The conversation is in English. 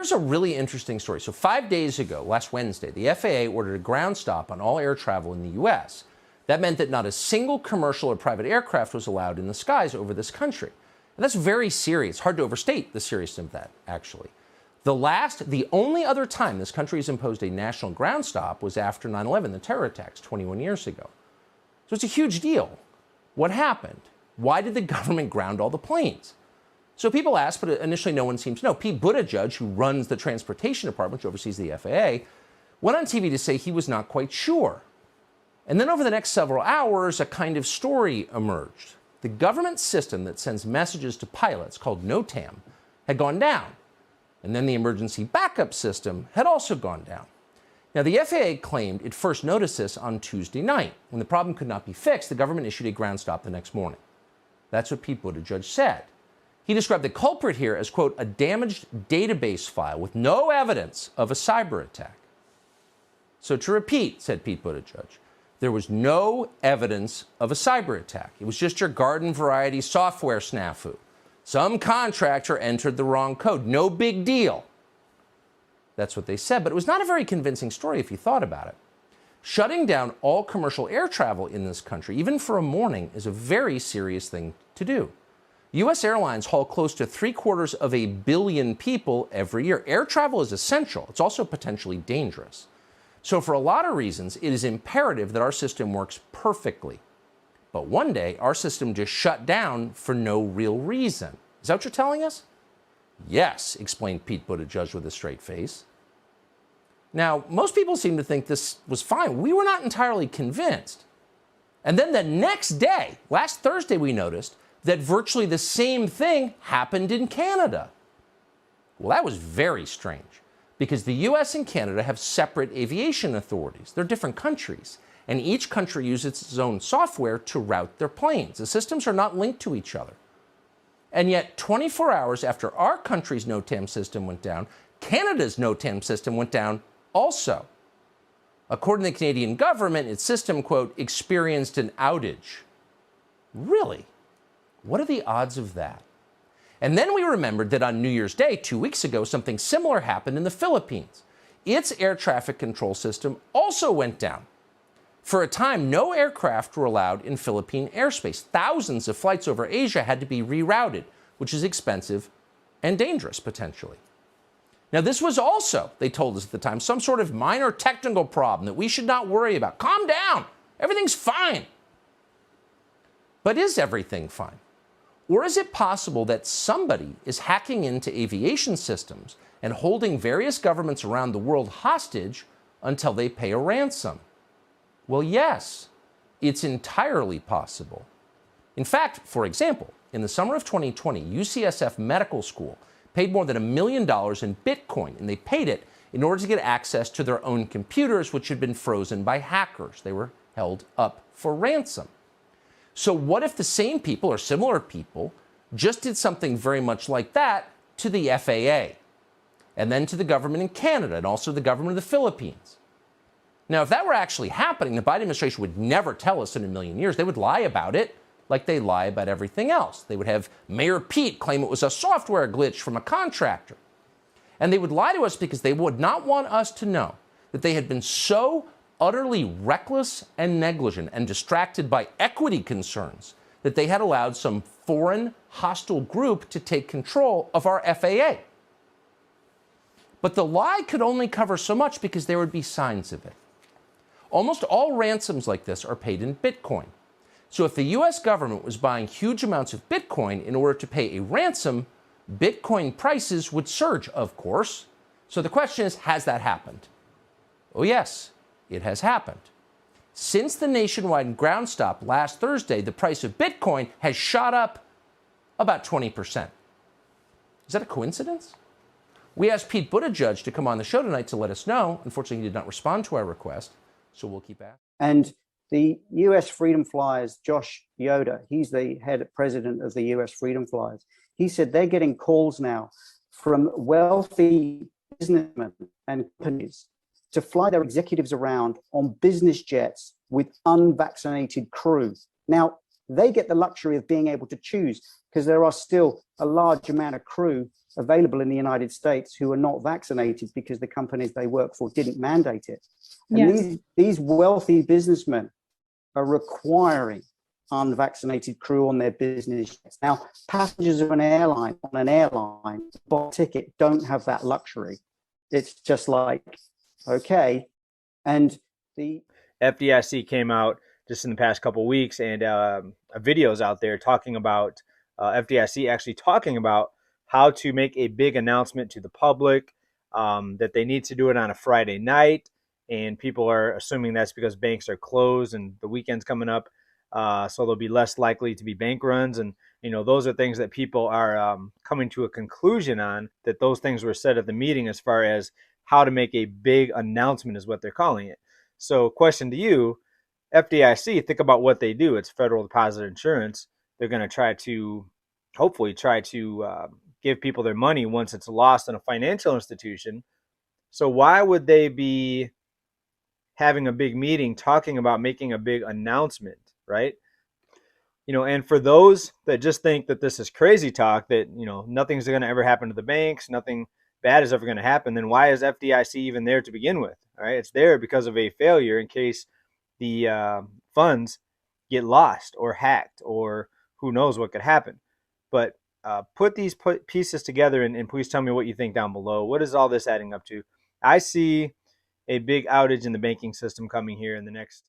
Here's a really interesting story. So 5 days ago, last Wednesday, the FAA ordered a ground stop on all air travel in the U.S. That meant that not a single commercial or private aircraft was allowed in the skies over this country. And that's very serious. Hard to overstate the seriousness of that, actually. The only other time this country has imposed a national ground stop was after 9/11, the terror attacks 21 years ago. So it's a huge deal. What happened? Why did the government ground all the planes? So people ask, but initially no one seems to know. Pete Buttigieg, who runs the transportation department, which oversees the FAA, went on TV to say he was not quite sure. And then over the next several hours, a kind of story emerged. The government system that sends messages to pilots, called NOTAM, had gone down. And then the emergency backup system had also gone down. Now, the FAA claimed it first noticed this on Tuesday night. When the problem could not be fixed, the government issued a ground stop the next morning. That's what Pete Buttigieg said. He described the culprit here as, quote, a damaged database file with no evidence of a cyber attack. So to repeat, said Pete Buttigieg, there was no evidence of a cyber attack. It was just your garden variety software snafu. Some contractor entered the wrong code. No big deal. That's what they said, but it was not a very convincing story if you thought about it. Shutting down all commercial air travel in this country, even for a morning, is a very serious thing to do. U.S. airlines haul close to 750 million people every year. Air travel is essential. It's also potentially dangerous. So for a lot of reasons, it is imperative that our system works perfectly. But one day, our system just shut down for no real reason. Is that what you're telling us? Yes, explained Pete Buttigieg with a straight face. Now, most people seem to think this was fine. We were not entirely convinced. And then the next day, last Thursday, we noticed that virtually the same thing happened in Canada. Well, that was very strange because the US and Canada have separate aviation authorities. They're different countries, and each country uses its own software to route their planes. The systems are not linked to each other. And yet, 24 hours after our country's NOTAM system went down, Canada's NOTAM system went down also. According to the Canadian government, its system, quote, experienced an outage. Really? What are the odds of that? And then we remembered that on New Year's Day, 2 weeks ago, something similar happened in the Philippines. Its air traffic control system also went down. For a time, no aircraft were allowed in Philippine airspace. Thousands of flights over Asia had to be rerouted, which is expensive and dangerous, potentially. Now, this was also, they told us at the time, some sort of minor technical problem that we should not worry about. Calm down. Everything's fine. But is everything fine? Or is it possible that somebody is hacking into aviation systems and holding various governments around the world hostage until they pay a ransom? Well, yes, it's entirely possible. In fact, for example, in the summer of 2020, UCSF Medical School paid more than $1 million in Bitcoin, and they paid it in order to get access to their own computers, which had been frozen by hackers. They were held up for ransom. So what if the same people or similar people just did something very much like that to the FAA, and then to the government in Canada, and also the government of the Philippines? Now, if that were actually happening, the Biden administration would never tell us in a million years. They would lie about it like they lie about everything else. They would have Mayor Pete claim it was a software glitch from a contractor. And they would lie to us because they would not want us to know that they had been so utterly reckless and negligent and distracted by equity concerns that they had allowed some foreign hostile group to take control of our FAA. But the lie could only cover so much because there would be signs of it. Almost all ransoms like this are paid in Bitcoin. So if the US government was buying huge amounts of Bitcoin in order to pay a ransom, Bitcoin prices would surge, of course. So the question is, has that happened? Oh, yes, it has happened. Since the nationwide ground stop last Thursday, the price of Bitcoin has shot up about 20%. Is that a coincidence? We asked Pete Buttigieg to come on the show tonight to let us know. Unfortunately, he did not respond to our request, so we'll keep asking. And the US Freedom Flyers, Josh Yoder, he's the head president of the US Freedom Flyers. He said they're getting calls now from wealthy businessmen and companies to fly their executives around on business jets with unvaccinated crew. Now, they get the luxury of being able to choose because there are still a large amount of crew available in the United States who are not vaccinated because the companies they work for didn't mandate it. And Yes. these wealthy businessmen are requiring unvaccinated crew on their business jets. Now, passengers of an airline on an airline buy a ticket don't have that luxury. It's just like, okay. And the FDIC came out just in the past couple of weeks, and videos out there talking about FDIC actually talking about how to make a big announcement to the public, that they need to do it on a Friday night. And people are assuming that's because banks are closed and the weekend's coming up. So there'll be less likely to be bank runs. And, those are things that people are coming to a conclusion on, that those things were said at the meeting as far as how to make a big announcement is what they're calling it. So question to you, FDIC, think about what they do. It's Federal Deposit Insurance. They're going to hopefully try to give people their money once it's lost in a financial institution. So why would they be having a big meeting talking about making a big announcement, right? And for those that just think that this is crazy talk, that, nothing's going to ever happen to the banks, nothing bad is ever going to happen, then why is FDIC even there to begin with? All right, it's there because of a failure in case the funds get lost or hacked, or who knows what could happen. But put these pieces together, and please tell me what you think down below. What is all this adding up to? I see a big outage in the banking system coming here in the next